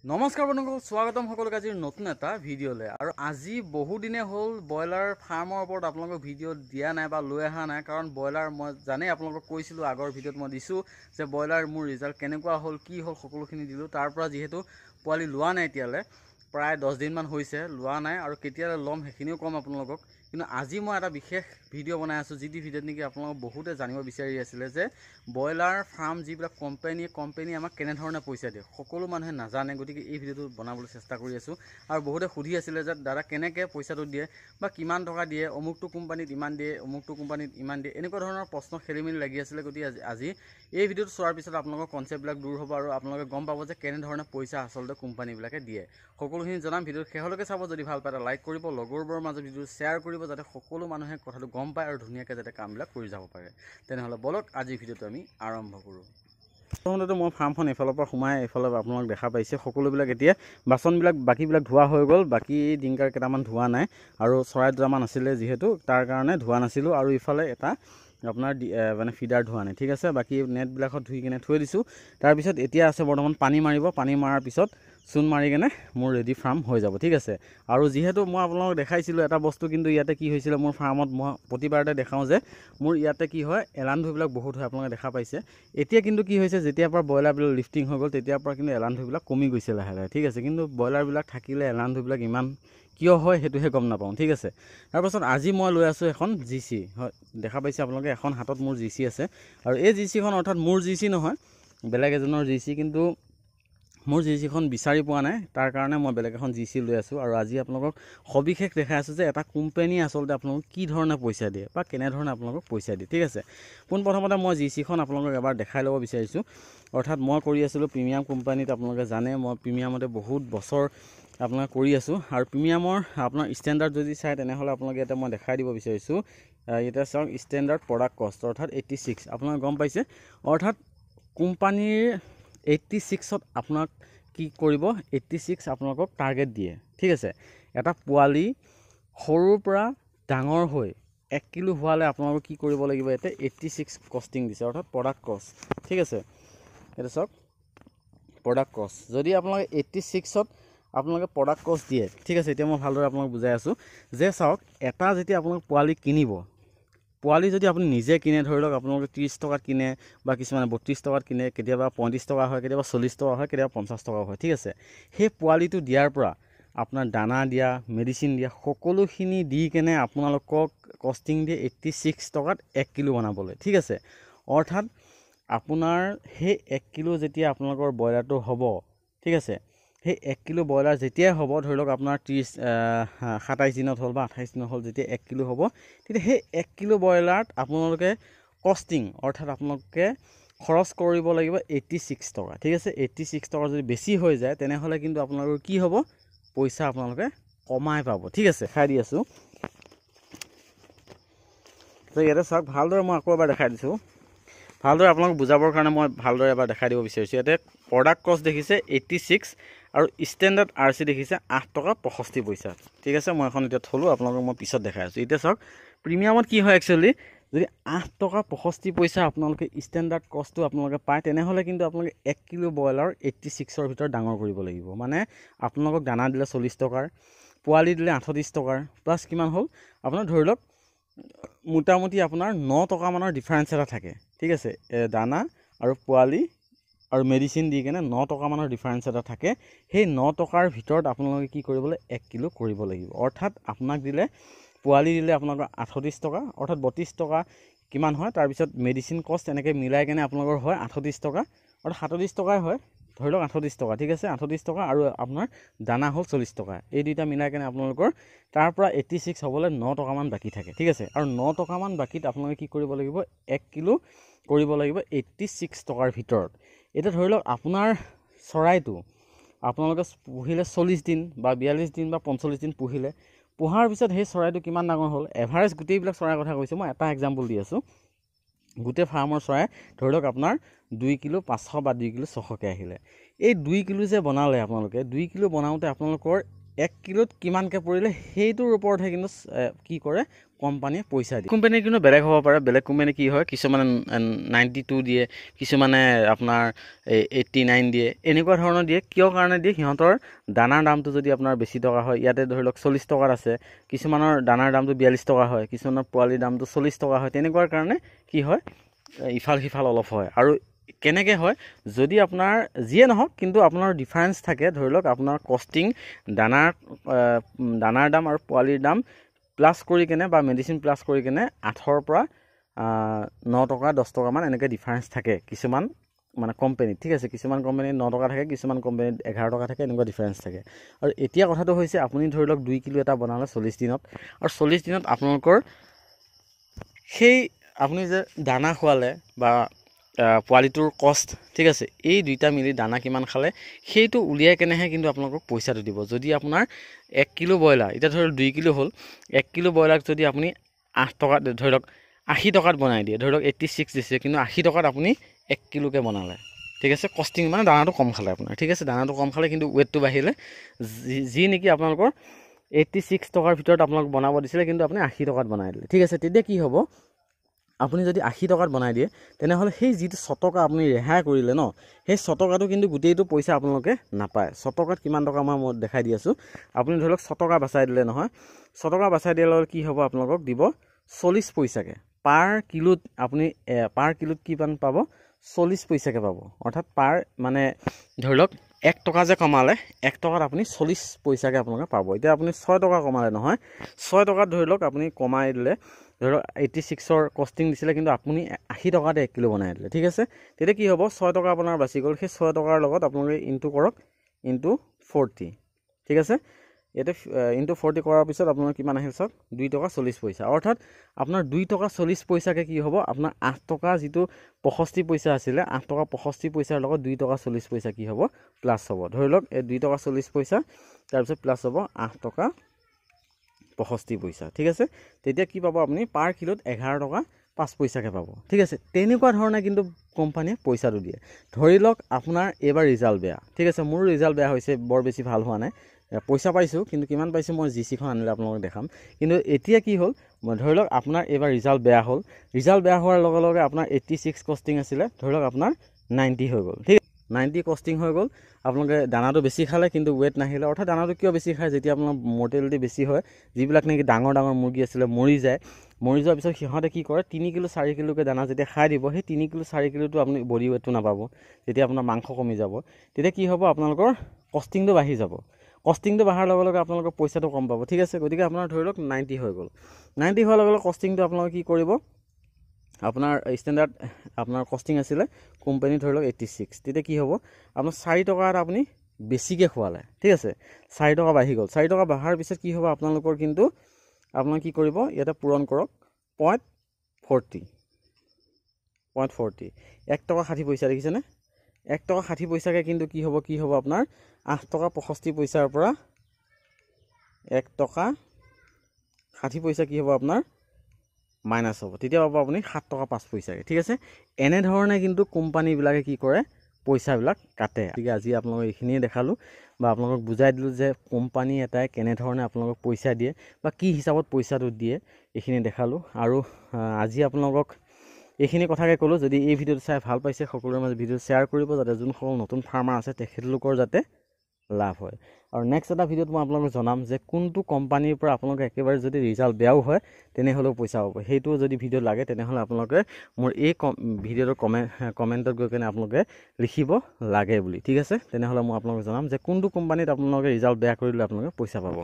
নমস্কাৰ বন্ধুসকল, স্বাগতম সকলোকে আজিৰ নতুন এটা ভিডিঅ'লৈ। আৰু আজি বহুদিনে হ'ল ব্ৰইলাৰ ফাৰ্মৰ ওপৰত আপোনালোকক ভিডিঅ' দিয়া নাই বা লৈ অহা নাই, কাৰণ ব্ৰইলাৰ মই জানেই আপোনালোকক কৈছিলোঁ, আগৰ ভিডিঅ'ত মই দিছোঁ যে ব্ৰইলাৰ মোৰ ৰিজাল্ট কেনেকুৱা হ'ল, কি হ'ল, সকলোখিনি দিলোঁ। তাৰ পৰা যিহেতু পোৱালি লোৱা নাই এতিয়ালৈ, প্ৰায় 10 দিনমান হৈছে লোৱা নাই, আৰু কেতিয়ালৈ ল'ম সেইখিনিও ক'ম আপোনালোকক। কিন্তু আজি মই এটা বিশেষ ভিডিঅ' বনাই আছোঁ, যি ভিডিঅ'ত নেকি আপোনালোকক বহুতে জানিব বিচাৰি আছিলে যে ব্ৰইলাৰ ফাৰ্ম যিবিলাক কোম্পানী আমাক কেনেধৰণে পইচা দিয়ে, সকলো মানুহে নাজানে। গতিকে এই ভিডিঅ'টো বনাবলৈ চেষ্টা কৰি আছোঁ। আৰু বহুতে সুধি আছিলে যে দাদা কেনেকৈ পইচাটো দিয়ে বা কিমান টকা দিয়ে, অমুকটো কোম্পানীত ইমান দিয়ে, অমুকটো কোম্পানীত ইমান দিয়ে, এনেকুৱা ধৰণৰ প্ৰশ্ন খেলি মেলি লাগি আছিলে। গতিকে আজি এই ভিডিঅ'টো চোৱাৰ পিছত আপোনালোকৰ কনচেপ্টবিলাক দূৰ হ'ব আৰু আপোনালোকে গম পাব যে কেনেধৰণে পইচা আচলতে কোম্পানীবিলাকে দিয়ে। সকলোখিনি জনাম। ভিডিঅ'টো শেষলৈকে চাব। যদি ভাল পায় এটা লাইক কৰিব, লগৰবোৰৰ মাজত ভিডিঅ'টো শ্বেয়াৰ কৰিব, যাতে সকলো মানুহে কথাটো গম পায় আৰু ধুনীয়াকৈ যাতে কামবিলাক কৰি যাব পাৰে। তেনেহ'লে বলক আজিৰ ভিডিঅ'টো আমি আৰম্ভ কৰোঁ। প্ৰথমতে মই ফাৰ্মখন এইফালৰ পৰা সোমাই এইফালে আপোনালোক দেখা পাইছে, সকলোবিলাক এতিয়া বাচনবিলাক বাকীবিলাক ধোৱা হৈ গ'ল, বাকী ডিংকাৰ কেইটামান ধোৱা নাই, আৰু চৰাই দুটামান আছিলে যিহেতু তাৰ কাৰণে ধোৱা নাছিলোঁ। আৰু ইফালে এটা আপোনাৰ মানে ফিডাৰ ধোৱা নাই, ঠিক আছে। বাকী নেটবিলাকত ধুই কিনে থৈ দিছোঁ। তাৰপিছত এতিয়া আছে বৰ্তমান পানী মাৰিব, পানী মৰাৰ পিছত চূণ মাৰি কেনে মোৰ ৰেডি ফাৰ্ম হৈ যাব, ঠিক আছে। আৰু যিহেতু মই আপোনালোকক দেখাইছিলোঁ এটা বস্তু, কিন্তু ইয়াতে কি হৈছিলে মোৰ ফাৰ্মত, মই প্ৰতিবাৰতে দেখাওঁ যে মোৰ ইয়াতে কি হয়, এলান্ধুবিলাক বহুত হয়, আপোনালোকে দেখা পাইছে। এতিয়া কিন্তু কি হৈছে, যেতিয়াৰ পৰা ব্ৰইলাৰবিলাক লিফটিং হৈ গ'ল তেতিয়াৰ পৰা কিন্তু এলান্ধুবিলাক কমি গৈছে লাহে লাহে, ঠিক আছে। কিন্তু ব্ৰইলাৰবিলাক থাকিলে এলান্ধুবিলাক ইমান কিয় হয় সেইটোহে গম নাপাওঁ, ঠিক আছে। তাৰপাছত আজি মই লৈ আছোঁ এখন GC, হয় দেখা পাইছে আপোনালোকে, এখন হাতত মোৰ GC আছে। আৰু এই GCখন অৰ্থাৎ মোৰ GC নহয়, বেলেগ এজনৰ GC, কিন্তু মোৰ GCখন বিচাৰি পোৱা নাই, তাৰ কাৰণে মই বেলেগ এখন GC লৈ আছোঁ। আৰু আজি আপোনালোকক সবিশেষ দেখাই আছোঁ যে এটা কোম্পানীয়ে আচলতে আপোনালোকক কি ধৰণে পইচা দিয়ে বা কেনেধৰণে আপোনালোকক পইচা দিয়ে, ঠিক আছে। পোনপ্ৰথমতে মই GCখন আপোনালোকক এবাৰ দেখাই ল'ব বিচাৰিছোঁ। অৰ্থাৎ মই কৰি আছিলোঁ প্ৰিমিয়াম কোম্পানীত, আপোনালোকে জানে মই প্ৰিমিয়ামতে বহুত বছৰ আপোনালোকে কৰি আছোঁ। আৰু প্ৰিমিয়ামৰ আপোনাৰ ষ্টেণ্ডাৰ্ড যদি চাই তেনেহ'লে আপোনালোকে ইয়াতে মই দেখাই দিব বিচাৰিছোঁ। এতিয়া চাওক, ষ্টেণ্ডাৰ্ড প্ৰডাক্ট কষ্ট অৰ্থাৎ 86, আপোনালোকে গম পাইছে। অৰ্থাৎ কোম্পানীৰ 86ত আপোনাক কি কৰিব, 86 আপোনালোকক টাৰ্গেট দিয়ে, ঠিক আছে। এটা পোৱালি সৰুৰ পৰা ডাঙৰ হৈ 1 কিলো হোৱালৈ আপোনালোকক কি কৰিব লাগিব, ইয়াতে 86 কষ্টিং দিছে, অৰ্থাৎ প্ৰডাক্ট কষ্ট, ঠিক আছে। এইটো চাওক প্ৰডাক্ট কষ্ট, যদি আপোনালোকে 86ত আপোনালোকে প্ৰডাক্ট কষ্ট দিয়ে, ঠিক আছে। এতিয়া মই ভালদৰে আপোনালোক বুজাই আছোঁ যে চাওক, এটা যেতিয়া আপোনালোকে পোৱালি কিনিব, পোৱালি যদি আপুনি নিজে কিনে, ধৰি লওক আপোনালোকে 30 টকাত কিনে বা কিছুমানে 32 টকাত কিনে, কেতিয়াবা 35 টকা হয়, কেতিয়াবা 40 টকা হয়, কেতিয়াবা 50 টকা হয়, ঠিক আছে। সেই পোৱালিটো দিয়াৰ পৰা আপোনাৰ দানা দিয়া, মেডিচিন দিয়া, সকলোখিনি দি কেনে আপোনালোকক কষ্টিং দিয়ে 86 টকাত 1 কিলো বনাবলৈ, ঠিক আছে। অৰ্থাৎ আপোনাৰ সেই 1 কিলো যেতিয়া আপোনালোকৰ ব্ৰইলাৰটো হ'ব, ঠিক আছে, সেই 1 কিলো ব্ৰইলাৰ যেতিয়াই হ'ব, ধৰি লওক আপোনাৰ 27 দিনত হ'ল বা 28 দিনত হ'ল, যেতিয়া 1 কিলো হ'ব, তেতিয়া সেই 1 কিলো ব্ৰইলাৰত আপোনালোকে কষ্টিং অৰ্থাৎ আপোনালোকে খৰচ কৰিব লাগিব 86 টকা, ঠিক আছে। 86 টকা যদি বেছি হৈ যায় তেনেহ'লে কিন্তু আপোনালোকৰ কি হ'ব, পইচা আপোনালোকে কমাই পাব, ঠিক আছে। খাই দি আছোঁ, তো ইয়াতে চাওক ভালদৰে মই আকৌ এবাৰ দেখাই দিছোঁ, ভালদৰে আপোনালোক বুজাবৰ কাৰণে মই ভালদৰে এবাৰ দেখাই দিব বিচাৰিছোঁ। ইয়াতে প্ৰডাক্ট কষ্ট দেখিছে 86 আৰু ষ্টেণ্ডাৰ্ড RC দেখিছে 8 টকা 65 পইচা, ঠিক আছে। মই এখন এতিয়া থলোঁ, আপোনালোকক মই পিছত দেখাই আছোঁ। এতিয়া চাওক প্ৰিমিয়ামত কি হয়, একচুৱেলি যদি 8 টকা 65 পইচা আপোনালোকে ষ্টেণ্ডাৰ্ড কষ্টটো আপোনালোকে পায়, তেনেহ'লে কিন্তু আপোনালোকে 1 কিলো ব্ৰইলাৰ 86ৰ ভিতৰত ডাঙৰ কৰিব লাগিব। মানে আপোনালোকক দানা দিলে 40 টকাৰ, পোৱালি দিলে 38 টকাৰ, প্লাছ কিমান হ'ল আপোনাৰ ধৰি লওক মোটামুটি আপোনাৰ 9 টকামানৰ ডিফাৰেঞ্চ এটা থাকে, ঠিক আছে। দানা আৰু পোৱালি আৰু মেডিচিন দি কেনে 9 টকামানৰ ডিফাৰেঞ্চ এটা থাকে। সেই 9 টকাৰ ভিতৰত আপোনালোকে কি কৰিবলৈ 1 কিলো কৰিব লাগিব। অৰ্থাৎ আপোনাক দিলে পোৱালি দিলে আপোনালোকৰ 38 টকা, অৰ্থাৎ 32 টকা কিমান হয়, তাৰপিছত মেডিচিন কষ্ট এনেকৈ মিলাই কেনে আপোনালোকৰ হয় 38 টকা, অৰ্থাৎ 37 টকাই হয়, ধৰি লওক 38 টকা, ঠিক আছে। 38 টকা আৰু আপোনাৰ দানা হ'ল 40 টকা, এই দুইটা মিলাই কেনে আপোনালোকৰ তাৰ পৰা 86 হ'বলৈ 9 টকামান বাকী থাকে, ঠিক আছে। আৰু 9 টকামান বাকীত আপোনালোকে কি কৰিব লাগিব, 1 কিলো কৰিব লাগিব 86 টকাৰ ভিতৰত। এতিয়া ধৰি লওক আপোনাৰ চৰাইটো আপোনালোকে পুহিলে 40 দিন বা 42 দিন বা 45 দিন পুহিলে, পোহাৰ পিছত সেই চৰাইটো কিমান ডাঙৰ হ'ল, এভাৰেজ গোটেইবিলাক চৰাইৰ কথা কৈছোঁ মই, এটা এক্সাম্পল দি আছোঁ। গোটেই ফাৰ্মৰ চৰাই ধৰি লওক আপোনাৰ 2 কিলো 500 বা 2 কিলো 600কৈ আহিলে। এই 2 কিলো যে বনালে আপোনালোকে, 2 কিলো বনাওঁতে আপোনালোকৰ 1 কিলোত কিমানকৈ পৰিলে সেইটোৰ ওপৰতহে কিন্তু কি কৰে কোম্পানীয়ে পইচা দিয়ে। কোম্পানীৰ কিন্তু বেলেগ হ'ব পাৰে, বেলেগ কোম্পানী কি হয় কিছুমানে 92 দিয়ে, কিছুমানে আপোনাৰ 89 দিয়ে, এনেকুৱা ধৰণৰ দিয়ে। কিয় কাৰণে দিয়ে, সিহঁতৰ দানাৰ দামটো যদি আপোনাৰ বেছি টকা হয়, ইয়াতে ধৰি লওক 40 টকাত আছে, কিছুমানৰ দানাৰ দামটো 42 টকা হয়, কিছুমানৰ পোৱালিৰ দামটো 40 টকা হয়, তেনেকুৱাৰ কাৰণে কি হয় ইফাল সিফাল অলপ হয়। আৰু কেনেকৈ হয়, যদি আপোনাৰ যিয়ে নহওক কিন্তু আপোনাৰ ডিফাৰেঞ্চ থাকে, ধৰি লওক আপোনাৰ কষ্টিং দানাৰ দাম আৰু পোৱালিৰ দাম প্লাছ কৰি কেনে বা মেডিচিন প্লাছ কৰি কেনে 8ৰ পৰা 9 টকা 10 টকামান এনেকৈ ডিফাৰেঞ্চ থাকে কিছুমান মানে কোম্পানীত, ঠিক আছে। কিছুমান কোম্পানীত 9 টকা থাকে, কিছুমান কোম্পানীত 11 টকা থাকে, এনেকুৱা ডিফাৰেঞ্চ থাকে। আৰু এতিয়া কথাটো হৈছে আপুনি ধৰি লওক 2 কিলো এটা বনালে 40 দিনত, আৰু 40 দিনত আপোনালোকৰ সেই আপুনি যে দানা খোৱালে বা পোৱালিটোৰ কষ্ট, ঠিক আছে, এই দুইটা মিলি দানা কিমান খালে সেইটো উলিয়াই কেনেহে কিন্তু আপোনালোকক পইচাটো দিব। যদি আপোনাৰ 1 কিলো ব্ৰইলাৰ, এতিয়া ধৰি লওক 2 কিলো হ'ল, 1 কিলো ব্ৰইলাৰক যদি আপুনি 8 টকাত ধৰি লওক 80 টকাত বনাই দিয়ে, ধৰি লওক 86 দিছে, কিন্তু 80 টকাত আপুনি 1 কিলোকৈ বনালে, ঠিক আছে। কষ্টিং মানে দানাটো কম খালে আপোনাৰ, ঠিক আছে, দানাটো কম খালে কিন্তু ৱেটটো বাঢ়িলে, যি নেকি আপোনালোকৰ 86 টকাৰ ভিতৰত আপোনালোক বনাব দিছিলে, কিন্তু আপুনি 80 টকাত বনাই দিলে, ঠিক আছে। তেতিয়া কি হ'ব, আপুনি যদি 80 টকাত বনাই দিয়ে তেনেহ'লে সেই যিটো 100 টকা আপুনি ৰেহাই কৰিলে ন, সেই 100 টকাটো কিন্তু গোটেইটো পইচা আপোনালোকে নাপায়। 100 টকাত কিমান টকা মই দেখাই দি আছোঁ। আপুনি ধৰি লওক 100 টকা বাচাই দিলে নহয়, 100 টকা বাচাই দিয়াৰ লগত কি হ'ব, আপোনালোকক দিব 40 পইচাকৈ পাৰ কিলোত। আপুনি পাৰ কিলোত কিমান পাব, 40 পইচাকৈ পাব। অৰ্থাৎ পাৰ মানে ধৰি লওক 1 টকা যে কমালে, 1 টকাত আপুনি 40 পইচাকৈ আপোনালোকে পাব। এতিয়া আপুনি 6 টকা কমালে নহয়, 6 টকাত ধৰি লওক আপুনি কমাই দিলে, ধৰি লওক 86ৰ কষ্টিং দিছিলে, কিন্তু আপুনি 80 টকাতে 1 কিলো বনাই দিলে, ঠিক আছে। তেতিয়া কি হ'ব, 6 টকা আপোনাৰ বাচি গ'ল। সেই 6 টকাৰ লগত আপোনালোকে ইনটু কৰক, ইনটু 40, ঠিক আছে। ইয়াতে ইনটু 40 কৰাৰ পিছত আপোনাৰ কিমান আহিল চাওক, 2 টকা 40 পইচা। অৰ্থাৎ আপোনাৰ 2 টকা 40 পইচাকৈ কি হ'ব, আপোনাৰ 8 টকা যিটো 65 পইচা আছিলে, 8 টকা 65 পইচাৰ লগত 2 টকা 40 পইচা কি হ'ব, প্লাছ হ'ব। ধৰি লওক 2 টকা 40 পইচা, তাৰপিছত প্লাছ হ'ব 8 টকা 65 পইচা, ঠিক আছে। তেতিয়া কি পাব, আপুনি পাৰ কিলোত 11 টকা 5 পইচাকৈ পাব, ঠিক আছে। তেনেকুৱা ধৰণে কিন্তু কোম্পানীয়ে পইচাটো দিয়ে। ধৰি লওক আপোনাৰ এইবাৰ ৰিজাল্ট বেয়া, ঠিক আছে, মোৰ ৰিজাল্ট বেয়া হৈছে, বৰ বেছি ভাল হোৱা নাই, পইচা পাইছোঁ, কিন্তু কিমান পাইছোঁ মই GC-খন আনিলে আপোনালোকক দেখাম। কিন্তু এতিয়া কি হ'ল, ধৰি লওক আপোনাৰ এইবাৰ ৰিজাল্ট বেয়া হ'ল, ৰিজাল্ট বেয়া হোৱাৰ লগে লগে আপোনাৰ 86 কষ্টিং আছিলে, ধৰি লওক আপোনাৰ 90 হৈ গ'ল, ঠিক আছে, 90 কষ্টিং হৈ গ'ল। আপোনালোকে দানাটো বেছি খালে কিন্তু ৱেট নাহিলে। অৰ্থাৎ দানাটো কিয় বেছি খায়, যেতিয়া আপোনাৰ মৰ্টেলিটি বেছি হয়, যিবিলাক নেকি ডাঙৰ ডাঙৰ মুৰ্গী আছিলে মৰি যায়, মৰি যোৱাৰ পিছত সিহঁতে কি কৰে, 3 কিলো 4 কিলোকৈ দানা যেতিয়া খাই দিব, সেই 3 কিলো 4 কিলোটো আপুনি বডি ৱেটটো নাপাব, তেতিয়া আপোনাৰ মাংস কমি যাব। তেতিয়া কি হ'ব, আপোনালোকৰ কষ্টিংটো বাঢ়ি যাব। কষ্টিংটো বঢ়াৰ লগে লগে আপোনালোকৰ পইচাটো কম পাব, ঠিক আছে। গতিকে আপোনাৰ ধৰি লওক 90 হৈ গ'ল, 90 হোৱাৰ লগে লগে কষ্টিংটো আপোনালোকে কি কৰিব, আপোনাৰ ষ্টেণ্ডাৰ্ড আপোনাৰ কষ্টিং আছিলে কোম্পানী ধৰি লওক 86, তেতিয়া কি হ'ব, আপোনাৰ 4 টকা এটা আপুনি বেছিকৈ খোৱালে, ঠিক আছে, 4 টকা বাঢ়ি গ'ল। 4 টকা বঢ়াৰ পিছত কি হ'ব, আপোনালোকৰ কিন্তু আপোনাক কি কৰিব, ইয়াতে পূৰণ কৰক 0.40, 1 টকা 60 পইচা, দেখিছেনে, 1 টকা 60 পইচাকৈ কিন্তু কি হ'ব আপোনাৰ 8 টকা 65 পইচাৰ পৰা 1 টকা 60 পইচা কি হ'ব আপোনাৰ মাইনাছ হ'ব, তেতিয়া পাব আপুনি 7 টকা 5 পইচাকৈ, ঠিক আছে। এনেধৰণে কিন্তু কোম্পানীবিলাকে কি কৰে, পইচাবিলাক কাটে। গতিকে আজি আপোনালোকক এইখিনিয়ে দেখালোঁ বা আপোনালোকক বুজাই দিলোঁ যে কোম্পানী এটাই কেনেধৰণে আপোনালোকক পইচা দিয়ে বা কি হিচাপত পইচাটো দিয়ে, এইখিনি দেখালোঁ। আৰু আজি আপোনালোকক এইখিনি কথাকে ক'লোঁ। যদি এই ভিডিঅ'টো চাই ভাল পাইছে, সকলোৰে মাজত ভিডিঅ'টো শ্বেয়াৰ কৰিব, যাতে যোনসকল নতুন ফাৰ্মাৰ আছে তেখেতলোকৰ যাতে লাভ হয়। আৰু নেক্সট এটা ভিডিঅ'ত মই আপোনালোকক জনাম যে কোনটো কোম্পানীৰ পৰা আপোনালোকে একেবাৰে যদি ৰিজাল্ট বেয়াও হয় তেনেহ'লেও পইচা পাব। সেইটো যদি ভিডিঅ' লাগে তেনেহ'লে আপোনালোকে মোৰ এই ভিডিঅ'টোৰ কমেণ্টত গৈ কেনে আপোনালোকে লিখিব লাগে বুলি, ঠিক আছে। তেনেহ'লে মই আপোনালোকক জনাম যে কোনটো কোম্পানীত আপোনালোকে ৰিজাল্ট বেয়া কৰিলে আপোনালোকে পইচা পাব।